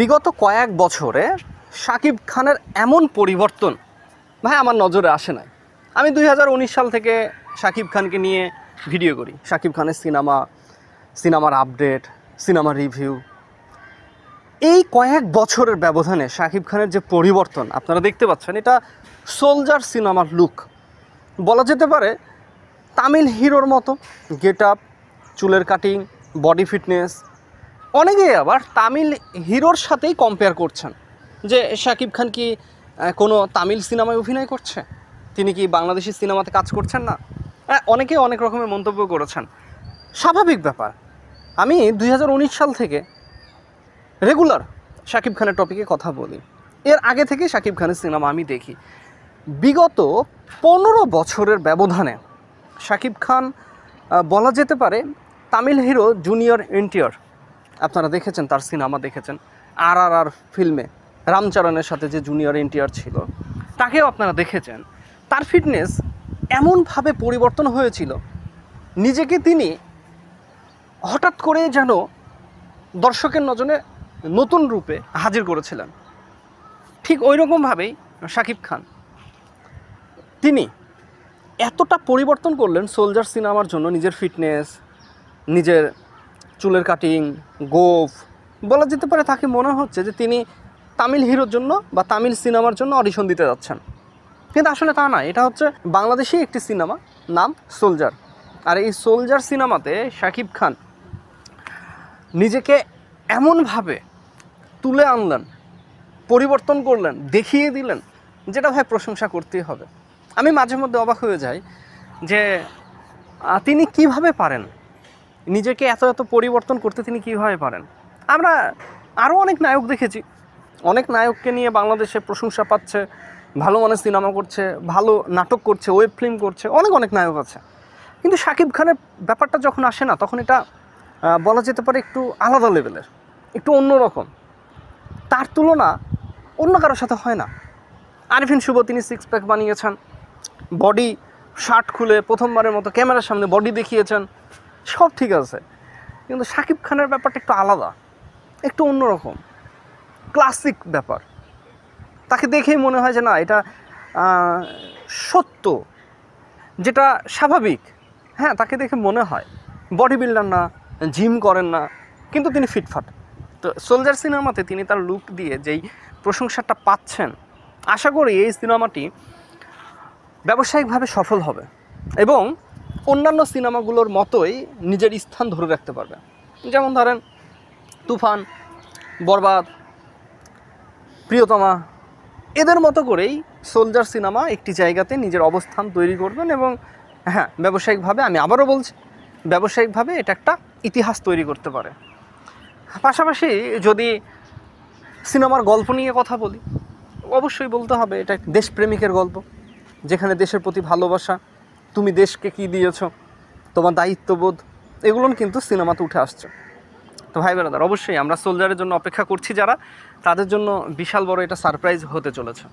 বিগত কয়েক বছরে শাকিব খানের এমন পরিবর্তন ভাই আমার নজরে আসে নাই। আমি 2019 সাল থেকে শাকিব খানকে নিয়ে ভিডিও করি, শাকিব খানের সিনেমার আপডেট, সিনেমার রিভিউ। এই কয়েক বছরের ব্যবধানে শাকিব খানের যে পরিবর্তন আপনারা দেখতে পাচ্ছেন, এটা সোলজার সিনেমার লুক বলা যেতে পারে। তামিল হিরোর মতো গেট আপ, চুলের কাটিং, বডি ফিটনেস। অনেকেই আবার তামিল হিরোর সাথেই কম্পেয়ার করছেন যে শাকিব খান কি কোনো তামিল সিনেমায় অভিনয় করছে, তিনি কি বাংলাদেশি সিনেমাতে কাজ করছেন না। অনেকে অনেক রকমের মন্তব্য করেছেন, স্বাভাবিক ব্যাপার। আমি 2019 সাল থেকে রেগুলার শাকিব খানের টপিকে কথা বলি। এর আগে থেকে শাকিব খানের সিনেমা আমি দেখি। বিগত 15 বছরের ব্যবধানে শাকিব খান বলা যেতে পারে তামিল হিরো জুনিয়র এনটিআর। আপনারা দেখেছেন, তার সিনেমা দেখেছেন। আর ফিল্মে রামচরণের সাথে যে জুনিয়র এনটিআর ছিল, তাকেও আপনারা দেখেছেন। তার ফিটনেস এমনভাবে পরিবর্তন হয়েছিল, নিজেকে তিনি হঠাৎ করে যেন দর্শকের নজরে নতুন রূপে হাজির করেছিলেন। ঠিক ওই রকমভাবেই শাকিব খান তিনি এতটা পরিবর্তন করলেন সোলজার সিনেমার জন্য। নিজের ফিটনেস, নিজের চুলের কাটিং, গোফ, বলা যেতে পারে তাকে মনে হচ্ছে যে তিনি তামিল হিরোর জন্য বা তামিল সিনেমার জন্য অডিশন দিতে যাচ্ছেন। কিন্তু আসলে তা না, এটা হচ্ছে বাংলাদেশি একটি সিনেমা, নাম সোলজার। আর এই সোলজার সিনেমাতে শাকিব খান নিজেকে এমনভাবে তুলে আনলেন, পরিবর্তন করলেন, দেখিয়ে দিলেন, যেটা ভাই প্রশংসা করতেই হবে। আমি মাঝে মধ্যে অবাক হয়ে যাই যে তিনি কিভাবে পারেন নিজেকে এত পরিবর্তন করতে, তিনি কিভাবে পারেন। আমরা আরও অনেক নায়ক দেখেছি, অনেক নায়ককে নিয়ে বাংলাদেশে প্রশংসা পাচ্ছে, ভালো মানের সিনেমা করছে, ভালো নাটক করছে, ওয়েব ফিল্ম করছে, অনেক নায়ক আছে। কিন্তু শাকিব খানের ব্যাপারটা যখন আসে না, তখন এটা বলা যেতে পারে একটু আলাদা লেভেলের, একটু অন্যরকম। তার তুলনা অন্য কারোর সাথে হয় না। আরিফিন শুভ তিনি সিক্স প্যাক বানিয়েছেন, বডি শার্ট খুলে প্রথমবারের মতো ক্যামেরার সামনে বডি দেখিয়েছেন, সব ঠিক আছে। কিন্তু শাকিব খানের ব্যাপারটা একটু আলাদা, একটু অন্যরকম, ক্লাসিক ব্যাপার। তাকে দেখেই মনে হয় যে না, এটা সত্য, যেটা স্বাভাবিক। হ্যাঁ, তাকে দেখে মনে হয় বডি বিল্ডার না, জিম করেন না, কিন্তু তিনি ফিটফাট। তো সোলজার সিনেমাতে তিনি তার লুক দিয়ে যেই প্রশংসাটা পাচ্ছেন, আশা করি এই সিনেমাটি ব্যবসায়িকভাবে সফল হবে এবং অন্যান্য সিনেমাগুলোর মতোই নিজের স্থান ধরে রাখতে পারবে। যেমন ধরেন তুফান, বরবাদ, প্রিয়তমা, এদের মতো করেই সোলজার সিনেমা একটি জায়গাতে নিজের অবস্থান তৈরি করবেন এবং হ্যাঁ, ব্যবসায়িকভাবে, আমি আবারও বলছি, ব্যবসায়িকভাবে এটা একটা ইতিহাস তৈরি করতে পারে। পাশাপাশি যদি সিনেমার গল্প নিয়ে কথা বলি, অবশ্যই বলতে হবে এটা দেশপ্রেমিকের গল্প, যেখানে দেশের প্রতি ভালোবাসা, তুমি দেশকে কী দিয়েছো, তোমার দায়িত্ববোধ, এগুলো কিন্তু সিনেমাতে উঠে আসছে। তো ভাই ব্রাদার, অবশ্যই আমরা সোলজারের জন্য অপেক্ষা করছি যারা, তাদের জন্য বিশাল বড় এটা সারপ্রাইজ হতে চলেছে।